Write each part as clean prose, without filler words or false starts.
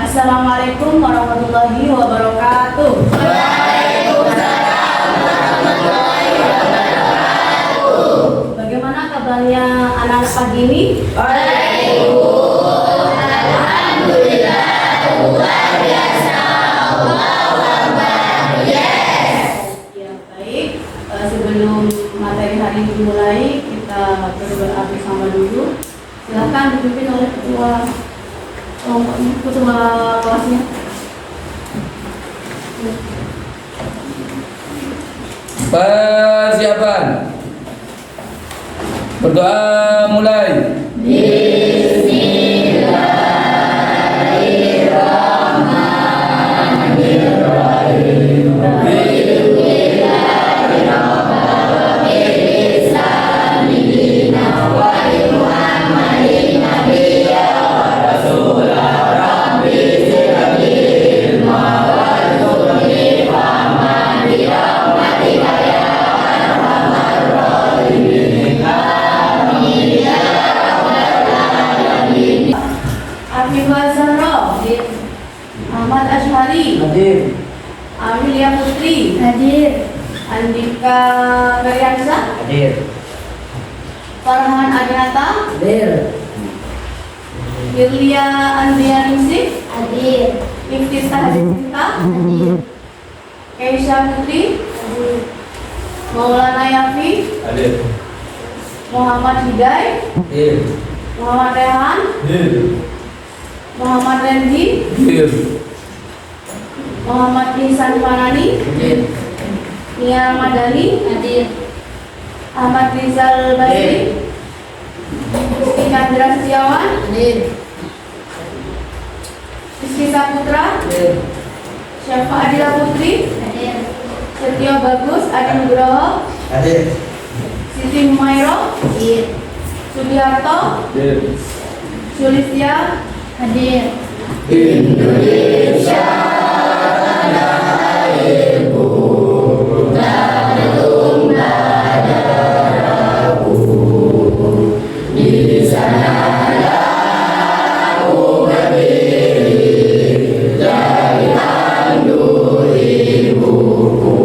Assalamualaikum warahmatullahi wabarakatuh. Waalaikumsalam warahmatullahi wabarakatuh. Bagaimana kabarnya anak-anak pagi ini? Baik, Bu. Alhamdulillah, luar biasa. Allahu Akbar. Yes. Ya, baik. Sebelum materi hari ini dimulai, kita berdoa bersama dulu. Silakan dipimpin oleh ketua kelasnya. Persiapan. Berdoa mulai. Ahmad Ashari Hadir. Amelia Putri Hadir. Andika Meriansa Hadir. Farhan Adinata Hadir. Yulia Andrianingsih Hadir. Iftitah Sinta Hadir. Keisha Putri Hadir. Maulana Yafi Hadir. Muhammad Hidayat Hadir. Muhammad Rehan Hadir. Muhammad Rendi Hadir. Muhammad Ihsan Fanani Hadir. Nia Madani Hadir. Ahmad Rizal Basri Rizky Chandra Setiawan Hadir. Rizky Saputra Hadir. Syafa Adila Putri Hadir. Setio Bagus Adi Nugroho Hadir. Siti Humairo Hadir. Sudiarto Hadir. Sulistia Hadir. Indonesia tanah airku, terlum darahku. Di sanalah aku berdiri, jadi pandu ibuku.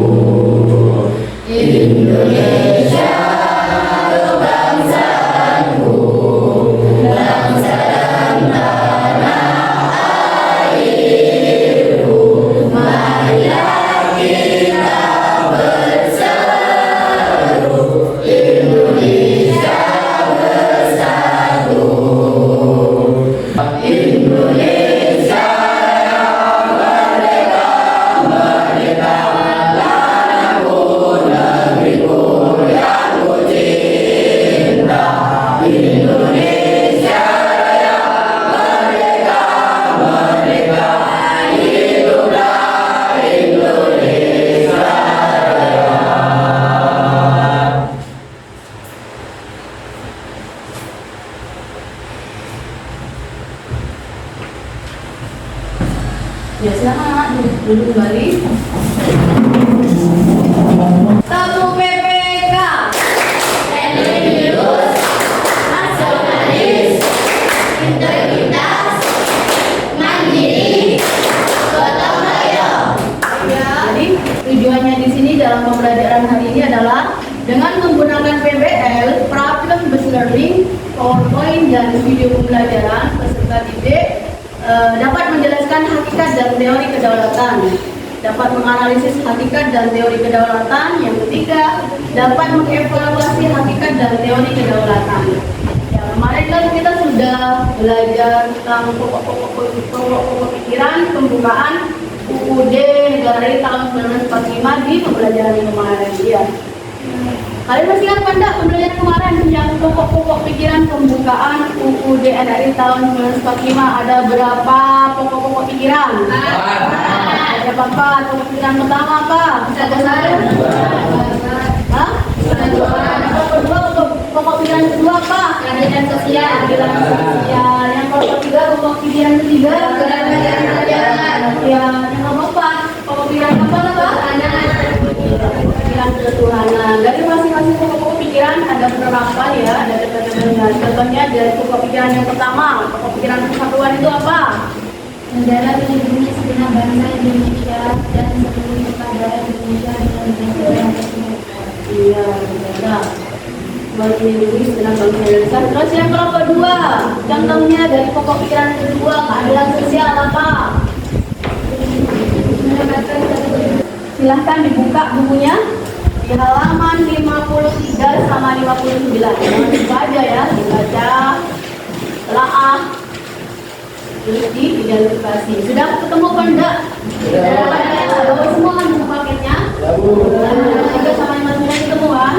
Indonesia kebangsaanku, bangsa dan tanah airku. Marilah kita berseru, Indonesia bersatu. Indonesia yang merdeka, merdeka, tanahku, negeriku yang ku cinta. Indonesia yang merdeka, merdeka, hiduplah Indonesia Raya. Ya silakan duduk kembali. Satu PPK Religius, nasionalis, integritas, mandiri, gotong royong. ya. Jadi tujuannya di sini dalam pembelajaran hari ini adalah dengan menggunakan PBL, Problem Based Learning, PowerPoint dan video pembelajaran peserta didik dapat menjelaskan hakikat dan teori kedaulatan, dapat menganalisis hakikat dan teori kedaulatan. Yang ketiga, dapat mengevaluasi hakikat dan teori kedaulatan. Ya, kemarin kan kita sudah belajar tentang pokok-pokok pikiran pembukaan UUD Negara Republik tahun 1945 di pembelajaran yang kemarin ya. Kalian masih ingat enggak pembelajaran kemarin yang pokok-pokok pikiran pembukaan UUD NRI tahun 1945 ada berapa pokok-pokok pikiran? Ada berapa? Pokok pikiran pertama apa? Bisa satu? Hah? Pokok kedua, pokok pikiran kedua apa? Keadilan sosial. Keadilan sosial. Yang pokok ketiga, pokok pikiran ketiga? Keadilan sosial. Yang keempat, pokok pikiran apa? Pikiran ketuhanan. Dari masing-masing pokok pikiran ada beberapa ya, ada determinasi. Contohnya dari pokok pikiran yang pertama, pokok pikiran persatuan itu apa? negara melindungi segenap bangsa Indonesia dan seluruh keadaan Indonesia dengan negara yang tertinggi. Iya, negara melindungi segenap bangsa Indonesia. Terus yang kelompok 2, contohnya dari pokok pikiran kedua, keadilan sosial apa? Silahkan dibuka bukunya di halaman 53 sama 59. Jangan dibaca ya, dibaca, telaah, terus diidentifikasi. Sudah ketemu apa enggak? Sudah. Bawa semua kan buku paketnya? Halaman 3 sama 59 ketemu kan?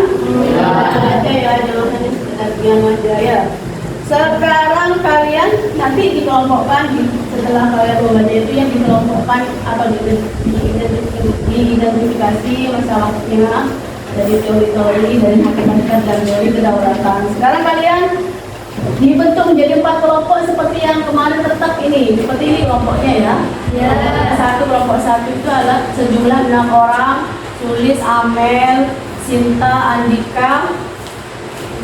Baca ya, jangan hanya sekedar diam aja ya. Sekarang kalian nanti dikelompokkan setelah kalian membaca itu yang dikelompokkan atau diidentifikasi masalahnya dari teori-teori dari hakikat dan teori kedaulatan. Sekarang kalian dibentuk menjadi 4 kelompok seperti yang kemarin tetap ini. Seperti ini kelompoknya ya. Ya. Kelompok 1 itu adalah sejumlah 6 orang. Sulis, Amel, Sinta, Andika,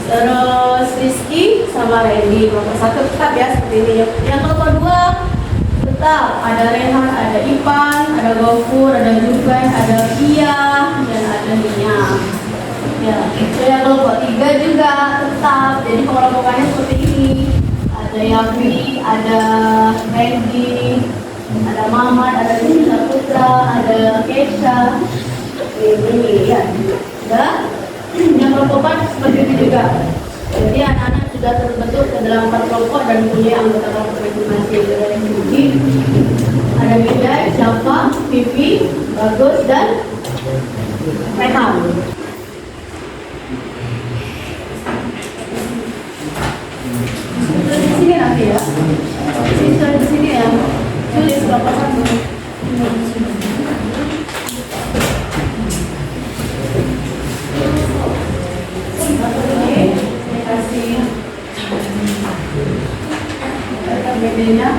terus Rizky sama Randy. Kelompok 1 tetap ya seperti ini. Yang kelompok 2 tetap ada Rehan, ada Ipan, ada Gofur, ada Juven, ada Kia, dan ada Nia. Ya, yang kelompok 3 juga tetap. Jadi pengelompokannya seperti ini. Ada Yafi, ada Randy, ada Mamat, ada Rizky Putra, ada Kesha. Ini ya. Dan yang kelompok 4 seperti itu juga. Jadi anak-anak sudah terbentuk ke dalam 4 kelompok dan punya anggota kelompok masing-masing. Ada yang Suci, ada Bidai, Syafa, Vivi, Bagus, dan Rehan. Di sini nanti ya. Di sini ya. Tulis kelompok 1. Bedanya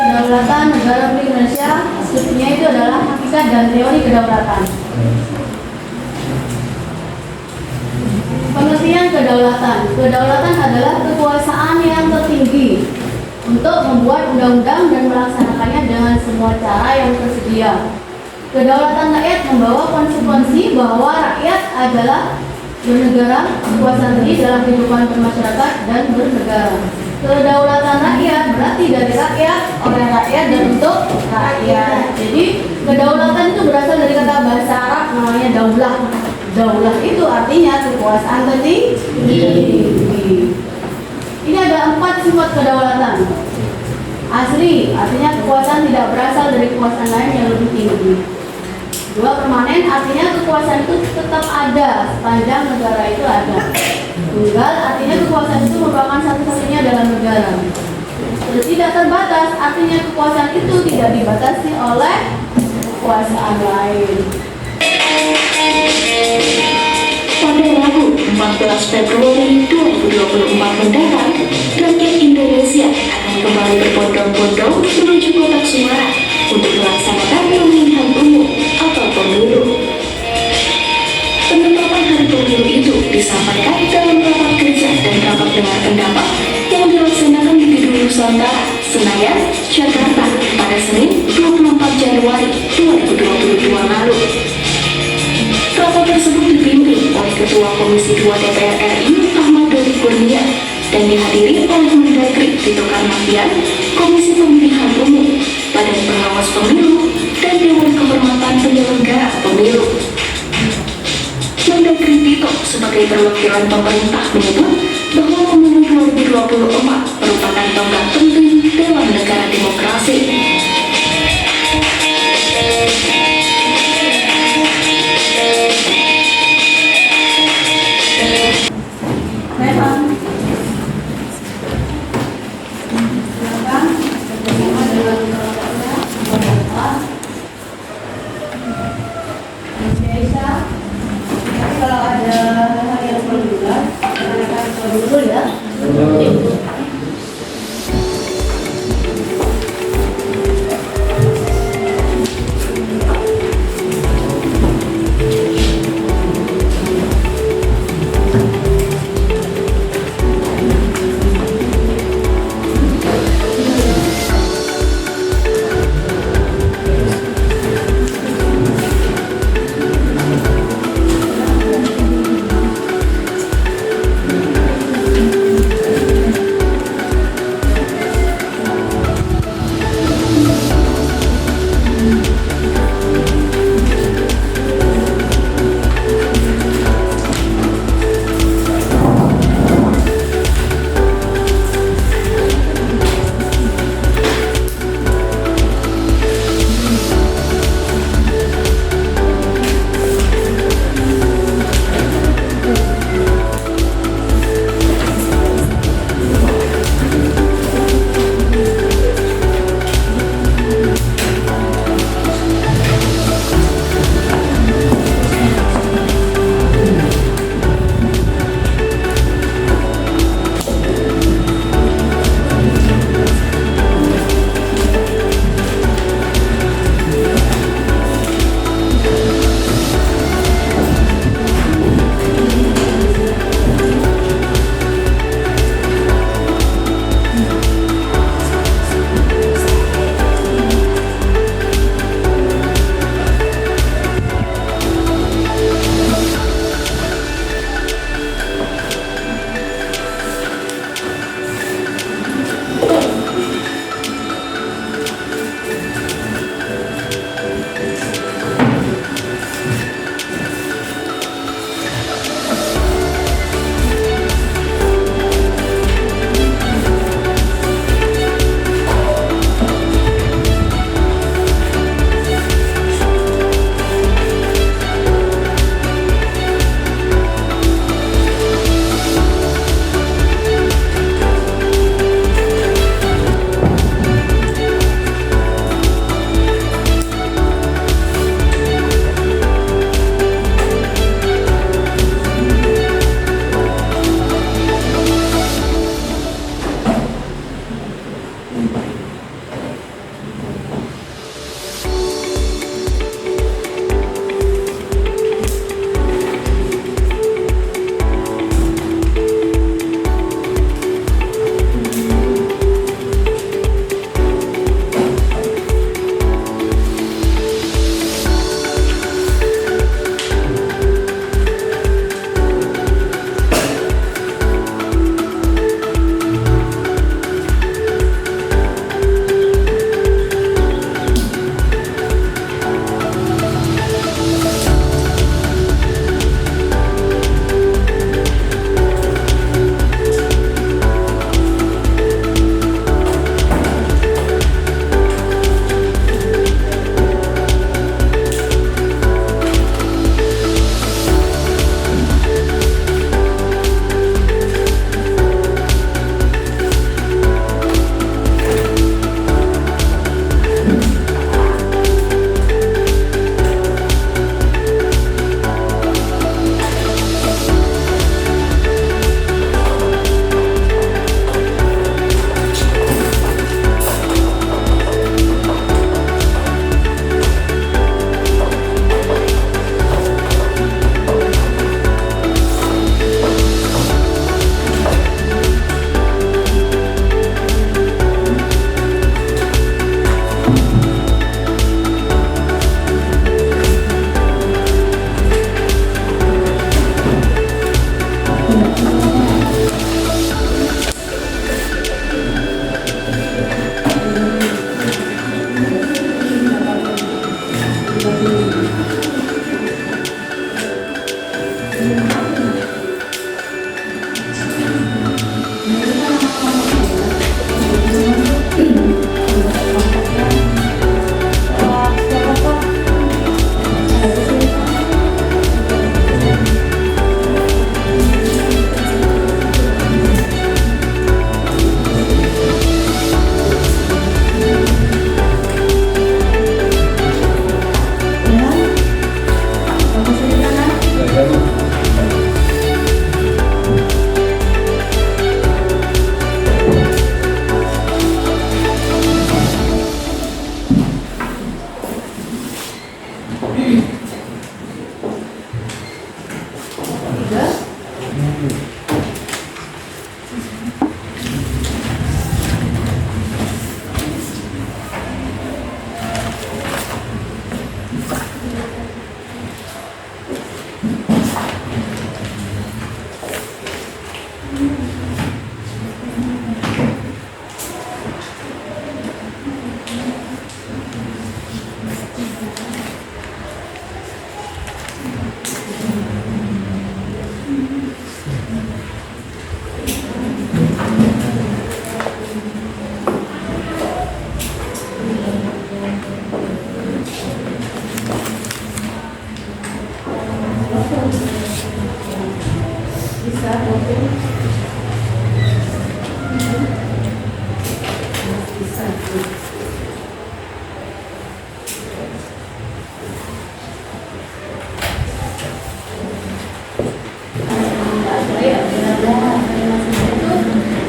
kedaulatan negara Republik Indonesia maksudnya itu adalah hakikat dan teori kedaulatan. Pengertian kedaulatan. Kedaulatan adalah kekuasaan yang tertinggi untuk membuat undang-undang dan melaksanakannya dengan semua cara yang tersedia. Kedaulatan rakyat membawa konsekuensi bahwa rakyat adalah bernegara, kekuasaan tinggi dalam kehidupan bermasyarakat dan bernegara. Kedaulatan rakyat berarti dari rakyat, oleh rakyat, dan untuk rakyat. Jadi kedaulatan itu berasal dari kata bahasa Arab namanya daulah. Daulah itu artinya kekuasaan tertinggi. Ini ada 4 sifat kedaulatan. Asli artinya kekuasaan tidak berasal dari kekuasaan lain yang lebih tinggi. 2, permanen artinya kekuasaan itu tetap ada sepanjang negara itu ada. Tunggal artinya kekuasaan itu merupakan satu-satunya dalam negara. Tidak terbatas artinya kekuasaan itu tidak dibatasi oleh kekuasaan lain. Pada Rabu 14 Februari 2024 mendatang, rakyat Indonesia akan kembali berbondong-bondong menuju kota Semarang untuk melaksanakan pemilihan umum atau pemilu. Penetapan hari pemilu itu disampaikan dalam rapat kerja dan rapat dengar pendapat yang dilaksanakan di Gedung Nusantara, Senayan, Jakarta pada Senin 24 Januari 2022 lalu. Rapat tersebut dipimpin oleh Ketua Komisi 2 DPR RI Ahmad Doli Kurnia dan dihadiri oleh Mendagri Tito Karnavian, Komisi Pemilihan Umum, Badan Pengawas Pemilu, dan Dewan Kehormatan Penyelenggara Pemilu. Mendagri Tito sebagai perwakilan pemerintah menyebut bahwa pemilu 2024 merupakan tonggak penting dalam negara demokrasi. Kalau ada hal yang perlu jelas, akan dulu ya.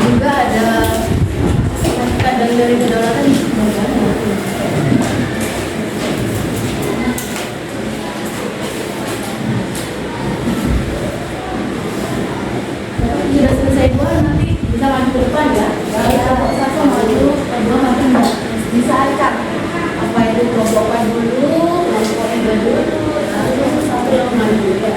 Juga ada kadang dari kedaulatan. Sudah selesai dua, nanti bisa maju ke depan ya. Satu maju, kedua maju enggak. Bisa acak. Apa itu kelompokan dulu, kelompok tiga dulu, lalu satu yang maju ya.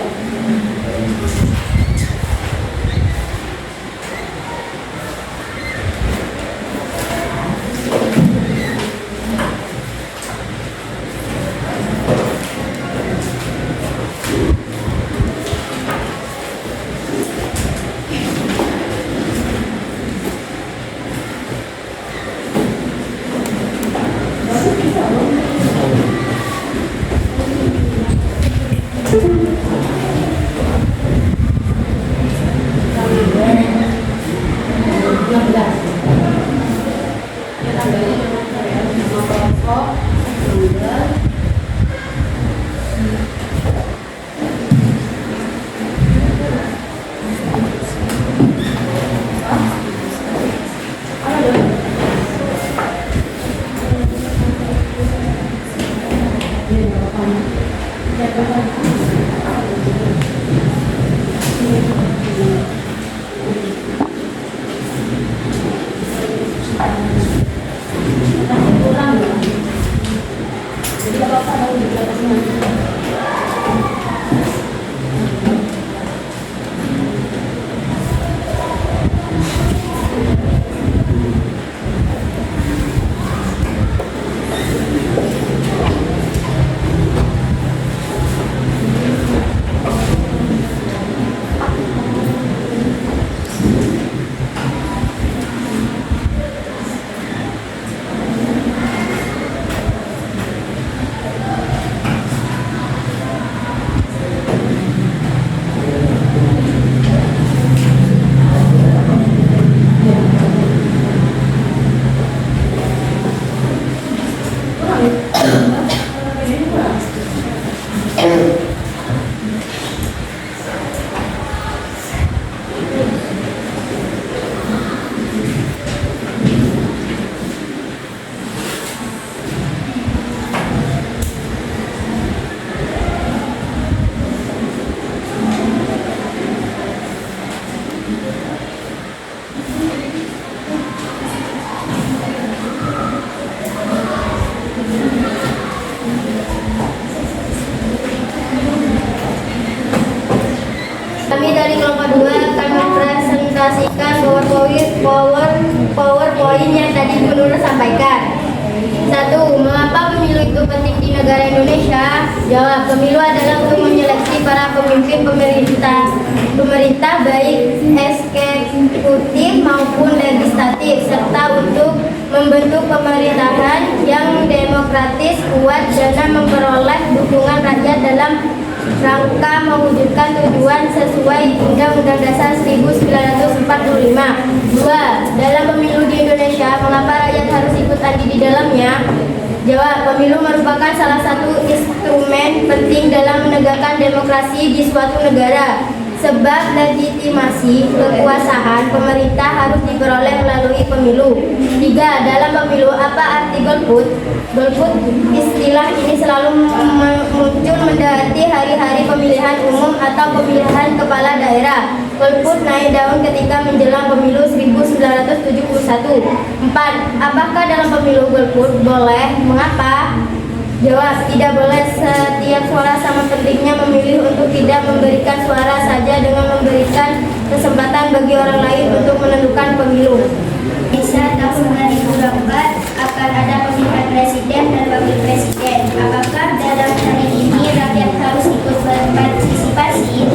Kami dari kelompok 2 akan mempresentasikan PowerPoint yang tadi Bu Nurul sampaikan. 1. Mengapa pemilu itu penting di negara Indonesia? Jawab, pemilu adalah untuk menyeleksi para pemimpin pemerintah baik eksekutif maupun legislatif, serta untuk membentuk pemerintahan yang demokratis, kuat, dan memperoleh dukungan rakyat dalam rangka mewujudkan tujuan sesuai Undang-Undang Dasar 1945. 2. Dalam pemilu di Indonesia, mengapa rakyat harus ikut andil di dalamnya? Jawab, pemilu merupakan salah satu instrumen penting dalam menegakkan demokrasi di suatu negara. Sebab legitimasi kekuasaan pemerintah harus diperoleh melalui pemilu. 3. Dalam pemilu, apa arti golput? Golput, istilah ini selalu muncul mendekati hari-hari pemilihan umum atau pemilihan kepala daerah. Golput naik daun ketika menjelang pemilu 1971. 4. Apakah dalam pemilu golput boleh? Mengapa? Jawab, tidak boleh. Setiap suara sama pentingnya memilih untuk tidak memberikan suara saja dengan memberikan kesempatan bagi orang lain untuk menentukan pemilu. Bisa tahun 2024 akan ada pemilihan presiden dan wakil presiden. Apakah dalam hari ini rakyat harus ikut berpartisipasi?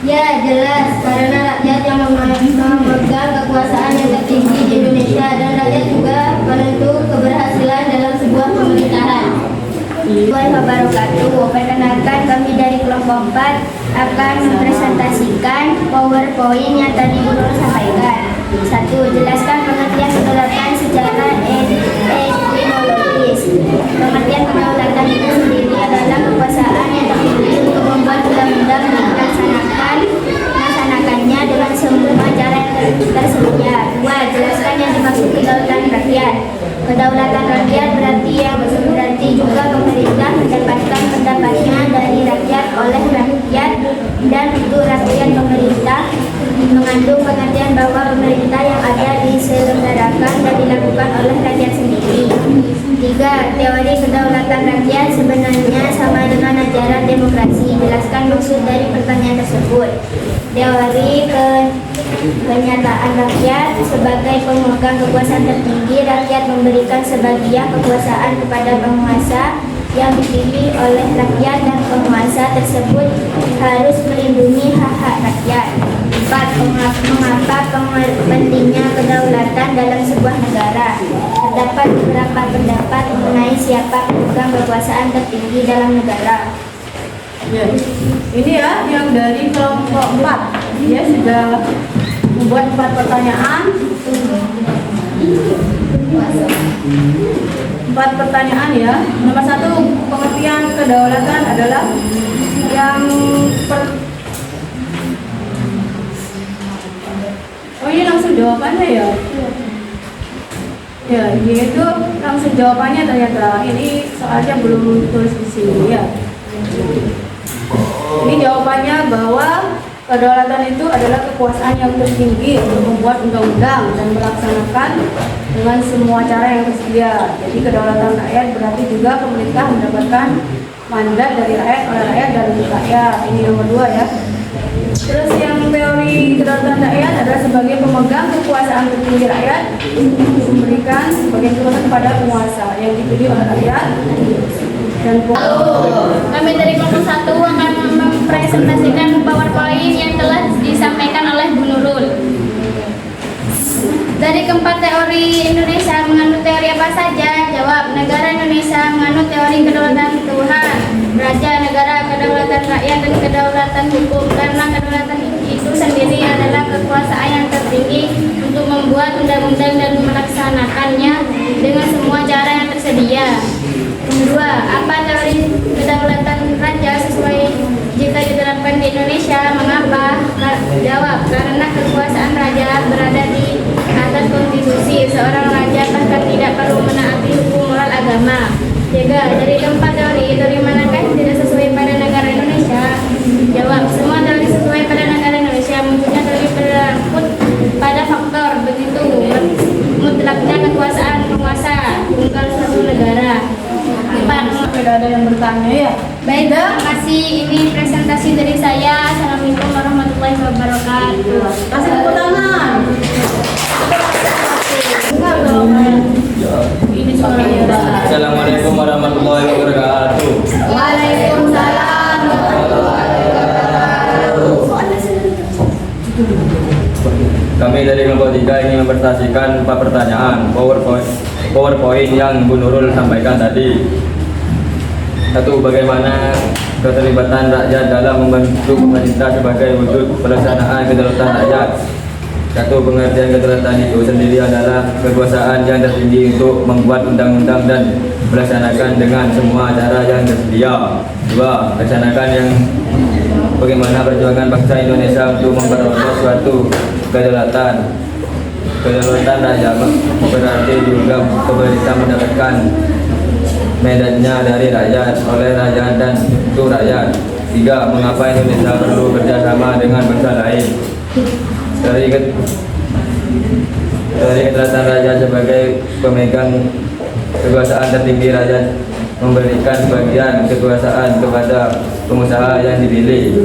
Ya, jelas, karena rakyat yang memegang kekuasaan yang tertinggi di Indonesia dan rakyat juga penentu keberhasilan dalam sebuah pemerintahan. Warahmatullahi wabarakatuh. Perkenalkan, kami dari kelompok 4 akan mempresentasikan PowerPoint yang tadi Guru sampaikan. 1. Jelaskan pengertian kedaulatan secara etimologis. Pengertian kedaulatan itu sendiri adalah kekuasaan yang tertinggi untuk membuat undang-undang dan melaksanakannya dengan semua cara yang tersedia. 2. Jelaskan yang dimaksud kedaulatan rakyat. Kedaulatan rakyat berarti juga pemerintah mendapatkan pendapatnya dari rakyat oleh rakyat dan untuk rakyat. Pemerintah mengandung pengertian bahwa pemerintah yang ada diselenggarakan dan dilakukan oleh rakyat sendiri. 3. Teori kedaulatan rakyat sebenarnya sama dengan ajaran demokrasi. Jelaskan maksud dari pertanyaan tersebut. Teori kenyataan rakyat sebagai pemegang kekuasaan tertinggi, rakyat memberikan sebagian kekuasaan kepada penguasa yang dipilih oleh rakyat dan penguasa tersebut harus melindungi hak-hak rakyat. 4. Mengapa pentingnya kedaulatan dalam sebuah negara? Terdapat beberapa pendapat mengenai siapa pemegang kekuasaan tertinggi dalam negara. Ya, ini ya yang dari kelompok 4. Dia sudah membuat 4 pertanyaan. 4 pertanyaan ya. Nomor 1, pengertian kedaulatan adalah yang Oh, ini langsung jawabannya ya? Ya, yaitu langsung jawabannya ternyata. Ini soalnya belum tulis di sini ya. Ini jawabannya bahwa kedaulatan itu adalah kekuasaan yang tertinggi untuk membuat undang-undang dan melaksanakan dengan semua cara yang tersedia. Jadi kedaulatan rakyat berarti juga pemerintah mendapatkan mandat dari rakyat, oleh rakyat dan untuk rakyat. Ini nomor 2 ya. Terus yang teori kedaulatan rakyat adalah sebagai pemegang kekuasaan tertinggi rakyat memberikan sebagian kekuasaan kepada penguasa yang dipilih oleh rakyat dan Kami dari kelompok 1 akan mempresentasikan PowerPoint yang telah disampaikan oleh Bu Nurul. Dari keempat teori Indonesia menganut teori apa saja? Jawab, negara Indonesia menganut teori kedaulatan Tuhan, raja, negara, kedaulatan rakyat, dan kedaulatan hukum. Karena kedaulatan itu sendiri adalah kekuasaan yang tertinggi untuk membuat undang-undang dan melaksanakannya dengan semua cara yang tersedia. 2. Apa teori kedaulatan raja sesuai jika diterapkan di Indonesia? Mengapa? Jawab, karena kekuasaan raja berada di atas konstitusi. Seorang raja bahkan tidak perlu menaati hukum moral agama. 3. Dari keempat teori manakah yang tidak sesuai pada negara Indonesia? Jawab, semua teori sesuai pada negara Indonesia. Munculnya teori berangkut pada faktor begitu mutlaknya kekuasaan penguasa tunggal suatu negara. 4. Tidak ada yang bertanya ya? Baik, terima kasih. Ini presentasi dari saya. Assalamualaikum warahmatullahi wabarakatuh. Kasih tepuk tangan. Ini suaranya. Kami dari kelompok 3 ingin mempresentasikan 4 pertanyaan PowerPoint yang Bu Nurul sampaikan tadi. 1. Bagaimana keterlibatan rakyat dalam membantu pemerintah sebagai wujud pelaksanaan kedaulatan rakyat? 1. Pengertian kedaulatan itu sendiri adalah kekuasaan yang tertinggi untuk membuat undang-undang dan melaksanakan dengan semua cara yang tersedia. 2. Laksanakan yang bagaimana perjuangan bangsa Indonesia untuk memperoleh suatu kedaulatan rakyat berarti juga pemerintah mendapatkan medannya dari rakyat, oleh rakyat dan untuk rakyat. 3. Mengapa Indonesia perlu kerjasama dengan bangsa lain? Dari kedaulatan rakyat sebagai pemegang kekuasaan tertinggi, rakyat memberikan sebagian kekuasaan kepada pengusaha yang dipilih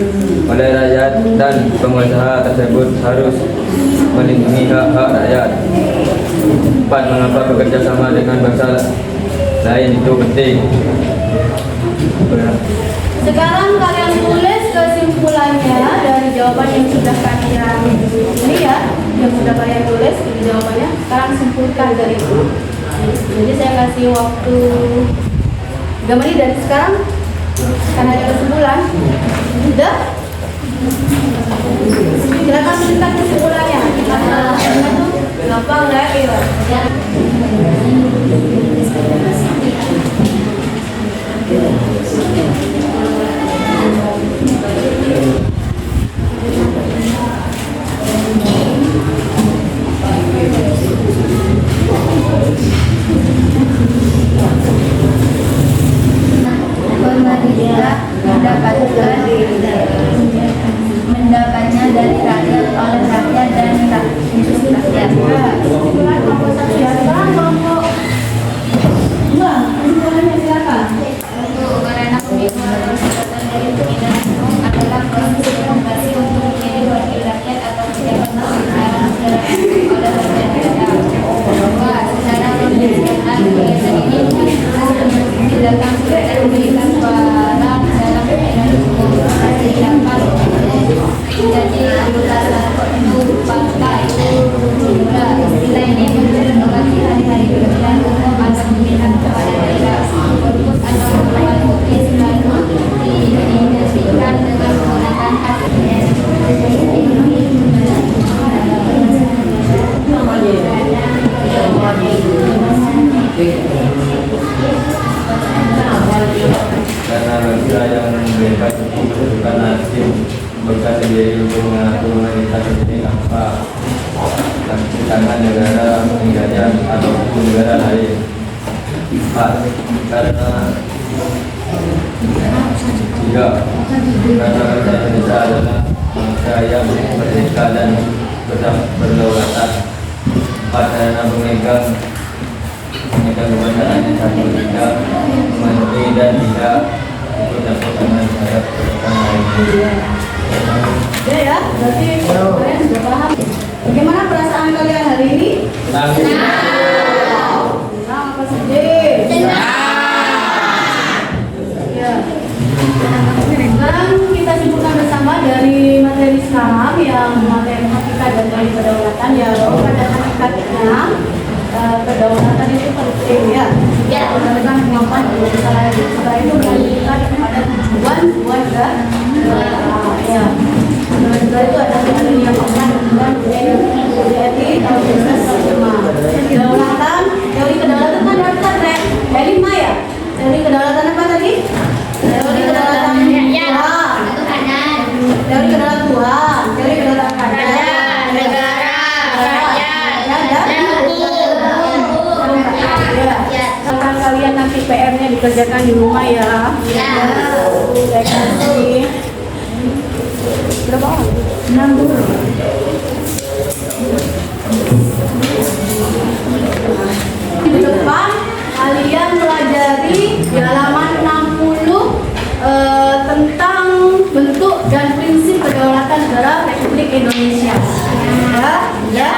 oleh rakyat dan pengusaha tersebut harus melindungi hak-hak rakyat. 4. Mengapa bekerja sama dengan bangsa lain itu penting? Sekarang kalian tulis kesimpulannya dari jawaban yang sudah kalian ini ya, yang sudah kalian tulis di jawabannya. Sekarang simpulkan dari itu. Jadi saya kasih waktu 3 menit dari sekarang karena ada kesimpulan. Sudah? Silakan tuliskan kesimpulannya. Karena itu gampang ya. Pemerintah mendapatnya dari rakyat, oleh rakyat dan untuk rakyat. Kesimpulan kelompok 1 ya. Sekarang kelompok 2. Kesimpulannya silakan. Untuk karena pemikiran dari pemilihan adalah proses demokrasi untuk menjadi wakil rakyat atau pejabat pemerintahan oleh rakyat. Kedua, secara pemerintahan kegiatan ini dilakukan dan memberikan suara dalam pemilihan umum dapat menjadi anggota satu partai. Tiga, istilah ini menjadi hari-hari pemilihan umum atau pemilihan kepada daerah. Fokus atau melakukan bukti selalu diidentifikkan dengan menggunakan hak Karena bangsa yang memberikan kedudukan nasib bangsa sendiri untuk mengatur pemerintah sendiri tanpa tangan negara penjajah ataupun negara lain. 4. Karena 3. Karena bangsa Indonesia adalah bangsa yang merdeka dan berdaulatan. 4. Karena pemegang kekuasaan yang satu tidak memenuhi dan tidak ikut campur dengan terhadap kedudukan lain. Ya, berarti kalian sudah paham. Bagaimana perasaan kalian hari ini? Senang apa sedih? Ya. Sekarang kita simpulkan bersama dari materi sekarang yang materi hakikat dan dari kedaulatan ya. Pada hakikatnya kedaulatan itu penting ya. Berdasarkan kemampuan setelah itu melanjutkan kepada tujuan negara. Ya. Negara itu ada yang aman dan jadi tahun 1945. Kedaulatan, teori kedaulatan kan daftar ya. 5 ya. Teori kedaulatan apa tadi? Teori kedaulatan Tuhan. Teori kedaulatan Tuhan. Teori kedaulatan rakyat, negara, rakyat, dan akan kalian nanti PR-nya dikerjakan di rumah ya. Saya kasih berapa orang? 6 dulu. Di depan kalian pelajari di halaman 60 tentang bentuk dan prinsip kedaulatan negara Republik Indonesia. Ya.